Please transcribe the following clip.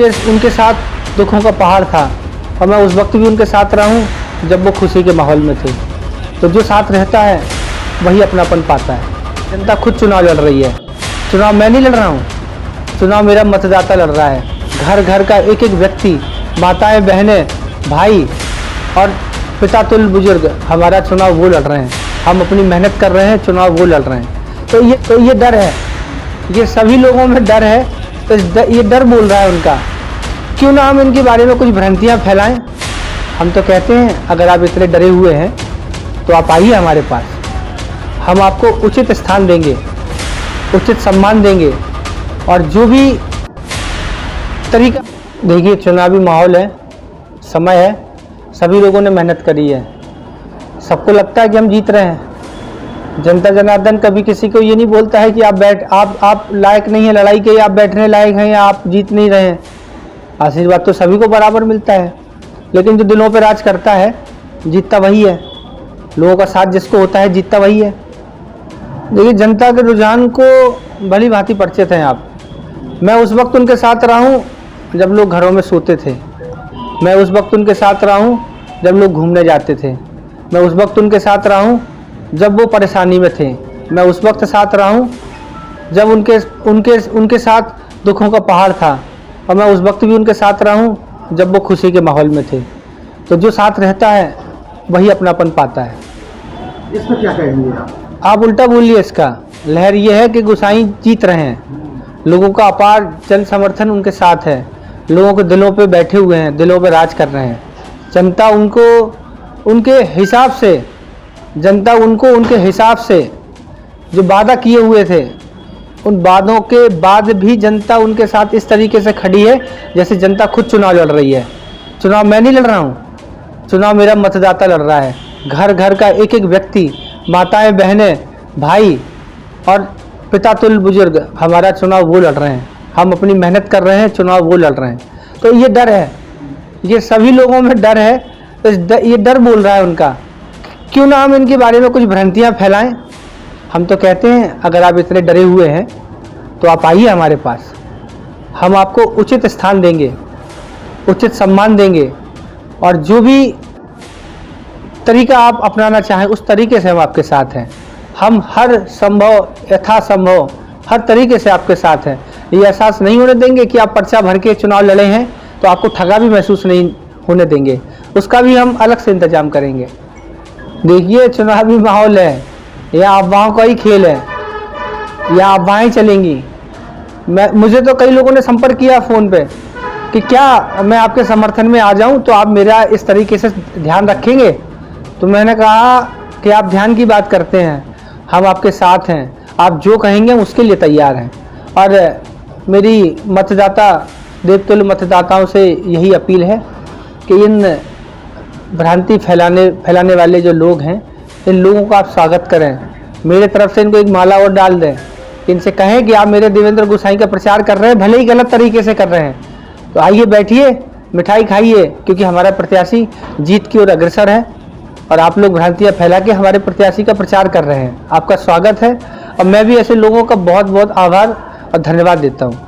उनके साथ दुखों का पहाड़ था और मैं उस वक्त भी उनके साथ रहा हूँ जब वो खुशी के माहौल में थे। तो जो साथ रहता है वही अपनापन पाता है। जनता खुद चुनाव लड़ रही है, चुनाव मैं नहीं लड़ रहा हूँ, चुनाव मेरा मतदाता लड़ रहा है। घर घर का एक एक व्यक्ति, माताएं, बहनें, भाई और पिता तुल्य बुजुर्ग हमारा चुनाव वो लड़ रहे हैं। हम अपनी मेहनत कर रहे हैं, चुनाव वो लड़ रहे हैं। तो ये डर है, ये सभी लोगों में डर है। तो ये डर बोल रहा है उनका, क्यों ना हम इनके बारे में कुछ भ्रांतियाँ फैलाएं। हम तो कहते हैं अगर आप इतने डरे हुए हैं तो आप आइए हमारे पास, हम आपको उचित स्थान देंगे, उचित सम्मान देंगे। और जो भी तरीका, देखिए चुनावी माहौल है, समय है, सभी लोगों ने मेहनत करी है, सबको लगता है कि हम जीत रहे हैं। जनता जनार्दन कभी किसी को ये नहीं बोलता है कि आप लायक नहीं है लड़ाई के, या आप बैठने लायक हैं, या आप जीत नहीं रहे हैं। आशीर्वाद तो सभी को बराबर मिलता है, लेकिन जो दिलों पर राज करता है जीतता वही है। लोगों का साथ जिसको होता है जीतता वही है। देखिए जनता के रुझान को भली भांति परिचित हैं आप। मैं उस वक्त उनके साथ रहा हूँ जब लोग घरों में सोते थे, मैं उस वक्त उनके साथ रहा हूँ जब लोग घूमने जाते थे, मैं उस वक्त उनके साथ रहा हूँ जब वो परेशानी में थे, मैं उस वक्त साथ रहा हूँ जब उनके साथ दुखों का पहाड़ था, और मैं उस वक्त भी उनके साथ रहा हूँ जब वो खुशी के माहौल में थे। तो जो साथ रहता है वही अपनापन पाता है। इसमें क्या कहेंगे आप उल्टा बोलिए इसका। लहर ये है कि गोसाई जीत रहे हैं, लोगों का अपार जन समर्थन उनके साथ है, लोगों के दिलों पे बैठे हुए हैं, दिलों पे राज कर रहे हैं। जनता उनको उनके हिसाब से जो वादा किए हुए थे, उन वादों के बाद भी जनता उनके साथ इस तरीके से खड़ी है जैसे जनता खुद चुनाव लड़ रही है। चुनाव मैं नहीं लड़ रहा हूँ, चुनाव मेरा मतदाता लड़ रहा है। घर घर का एक एक व्यक्ति, माताएं, बहनें, भाई और पिता तुल्य बुजुर्ग हमारा चुनाव वो लड़ रहे हैं। हम अपनी मेहनत कर रहे हैं, चुनाव वो लड़ रहे हैं। तो ये डर है, ये सभी लोगों में डर है। तो ये डर बोल रहा है उनका, क्यों ना हम इनके बारे में कुछ भ्रांतियाँ फैलाएं। हम तो कहते हैं अगर आप इतने डरे हुए हैं तो आप आइए हमारे पास, हम आपको उचित स्थान देंगे, उचित सम्मान देंगे। और जो भी तरीका आप अपनाना चाहें उस तरीके से हम आपके साथ हैं। हम हर संभव, यथासंभव हर तरीके से आपके साथ हैं। ये एहसास नहीं होने देंगे कि आप पर्चा भर के चुनाव लड़े हैं तो आपको ठगा भी महसूस नहीं होने देंगे, उसका भी हम अलग से इंतजाम करेंगे। देखिए चुनावी माहौल है, यह अफवाहों का ही खेल है, या अफवाहें चलेंगी। मुझे तो कई लोगों ने संपर्क किया फ़ोन पे कि क्या मैं आपके समर्थन में आ जाऊं तो आप मेरा इस तरीके से ध्यान रखेंगे। तो मैंने कहा कि आप ध्यान की बात करते हैं, हम आपके साथ हैं, आप जो कहेंगे हम उसके लिए तैयार हैं। और मेरी मतदाता, देवतुल्य मतदाताओं से यही अपील है कि इन भ्रांति फैलाने वाले जो लोग हैं, इन लोगों का आप स्वागत करें। मेरे तरफ से इनको एक माला और डाल दें, इनसे कहें कि आप मेरे देवेंद्र गोसाई का प्रचार कर रहे हैं, भले ही गलत तरीके से कर रहे हैं, तो आइए बैठिए, मिठाई खाइए, क्योंकि हमारा प्रत्याशी जीत की ओर अग्रसर है। और आप लोग भ्रांतियाँ फैला के हमारे प्रत्याशी का प्रचार कर रहे हैं। आपका स्वागत है, और मैं भी ऐसे लोगों का बहुत बहुत आभार और धन्यवाद देता हूँ।